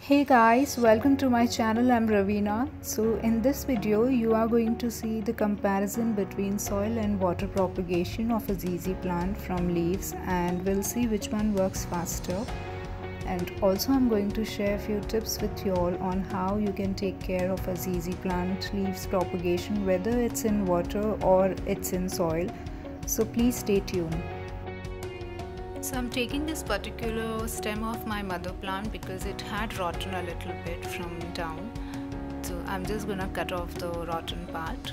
Hey guys, welcome to my channel. I'm Ravina. So in this video you are going to see the comparison between soil and water propagation of a ZZ plant from leaves, and we'll see which one works faster. And also I'm going to share a few tips with you all on how you can take care of a ZZ plant leaves propagation, whether it's in water or it's in soil. So please stay tuned. So I'm taking this particular stem of my mother plant because it had rotten a little bit from down. So I'm just gonna cut off the rotten part,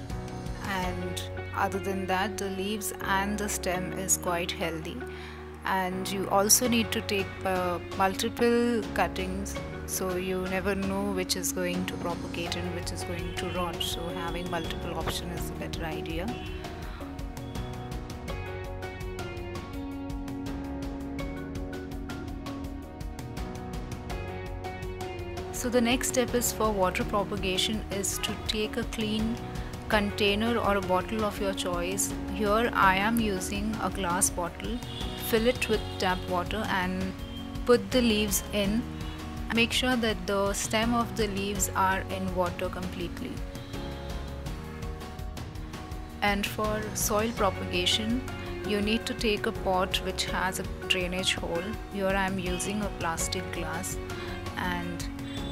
and other than that the leaves and the stem is quite healthy. And you also need to take multiple cuttings, so you never know which is going to propagate and which is going to rot. So having multiple options is a better idea. So the next step is for water propagation is to take a clean container or a bottle of your choice. Here I am using a glass bottle. Fill it with tap water and put the leaves in. Make sure that the stem of the leaves are in water completely. And for soil propagation, you need to take a pot which has a drainage hole. Here I am using a plastic glass, and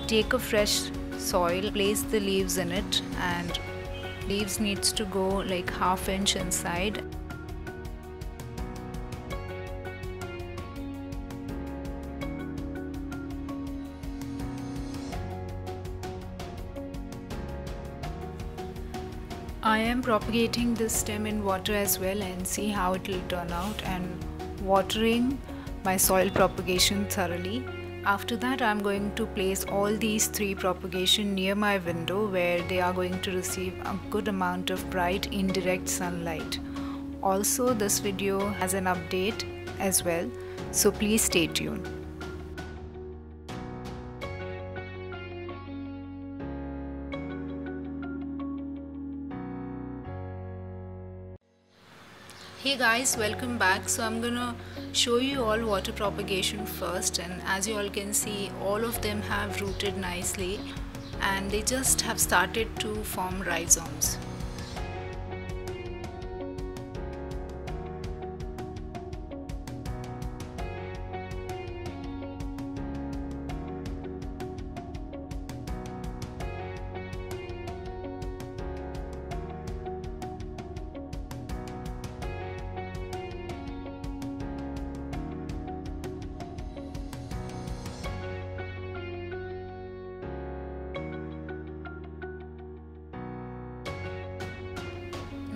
take a fresh soil, place the leaves in it, and leaves needs to go like ½ inch inside. I am propagating this stem in water as well, and see how it will turn out, and watering my soil propagation thoroughly. After that, I'm going to place all these 3 propagation near my window, where they are going to receive a good amount of bright indirect sunlight. Also, this video has an update as well, so please stay tuned. Hey guys, welcome back. So I'm gonna show you all water propagation first, and as you all can see, all of them have rooted nicely and they just have started to form rhizomes.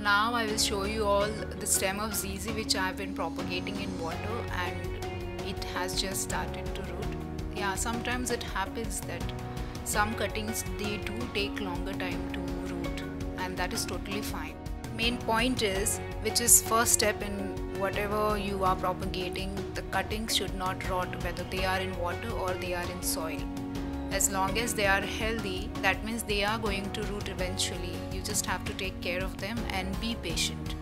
Now I will show you all the stem of ZZ which I have been propagating in water, and it has just started to root. Yeah, sometimes it happens that some cuttings, they do take longer time to root, and that is totally fine. Main point is, which is first step in whatever you are propagating, the cuttings should not rot whether they are in water or they are in soil. As long as they are healthy, that means they are going to root eventually. You just have to take care of them and be patient.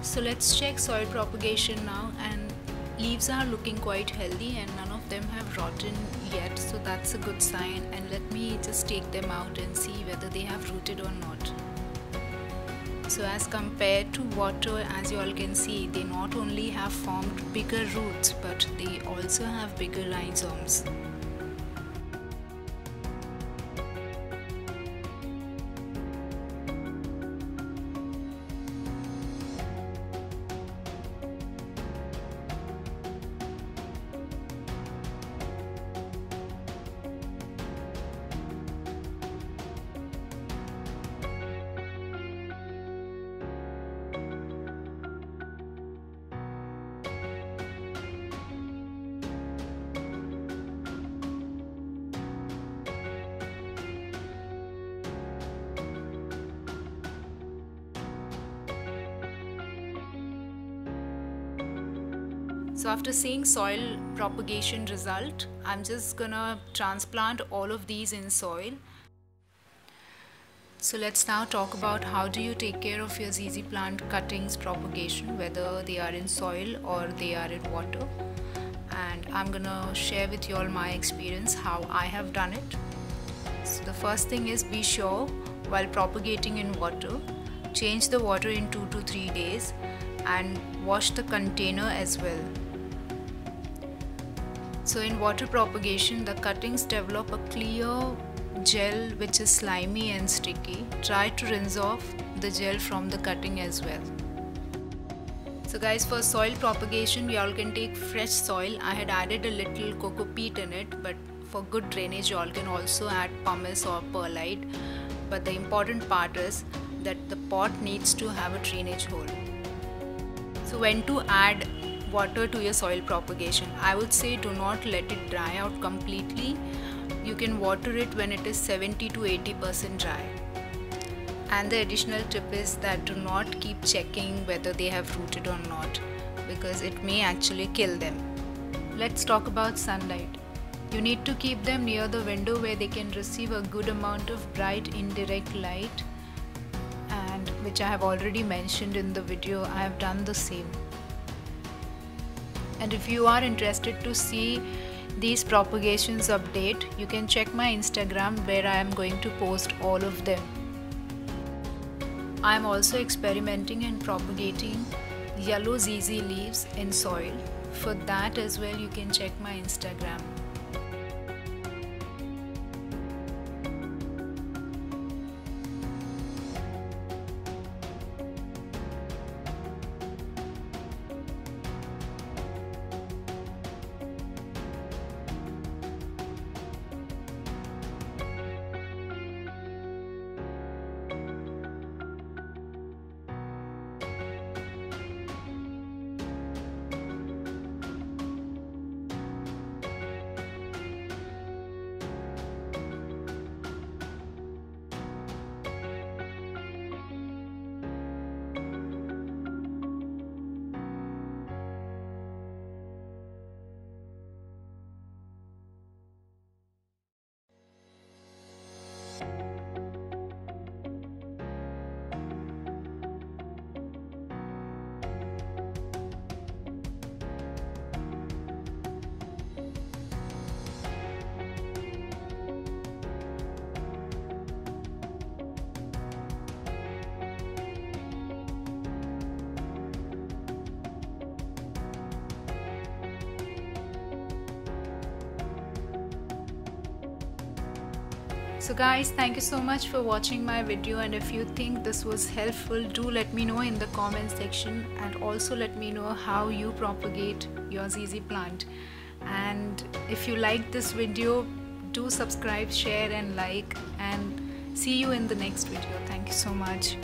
So let's check soil propagation now, and leaves are looking quite healthy and none of them have rotten yet, so that's a good sign. And let me just take them out and see whether they have rooted or not. So as compared to water, as you all can see, they not only have formed bigger roots, but they also have bigger rhizomes. So after seeing soil propagation result, I'm just gonna transplant all of these in soil. So let's now talk about how do you take care of your ZZ plant cuttings propagation, whether they are in soil or they are in water. and I'm gonna share with you all my experience how I have done it. So the first thing is, be sure while propagating in water, change the water in 2 to 3 days and wash the container as well. So in water propagation, the cuttings develop a clear gel which is slimy and sticky. Try to rinse off the gel from the cutting as well. So guys, for soil propagation, we all can take fresh soil. I had added a little coco peat in it, but for good drainage you all can also add pumice or perlite. But the important part is that the pot needs to have a drainage hole. So when to add water to your soil propagation, I would say do not let it dry out completely. You can water it when it is 70 to 80% dry. And the additional tip is that do not keep checking whether they have rooted or not, because it may actually kill them. Let's talk about sunlight. You need to keep them near the window where they can receive a good amount of bright indirect light, and which I have already mentioned in the video. I have done the same. And if you are interested to see these propagations update, you can check my Instagram where I am going to post all of them. I am also experimenting and propagating yellow ZZ leaves in soil. For that as well, you can check my Instagram. So guys, thank you so much for watching my video, and if you think this was helpful, do let me know in the comment section, and also let me know how you propagate your ZZ plant. And if you like this video, do subscribe, share and like, and see you in the next video. Thank you so much.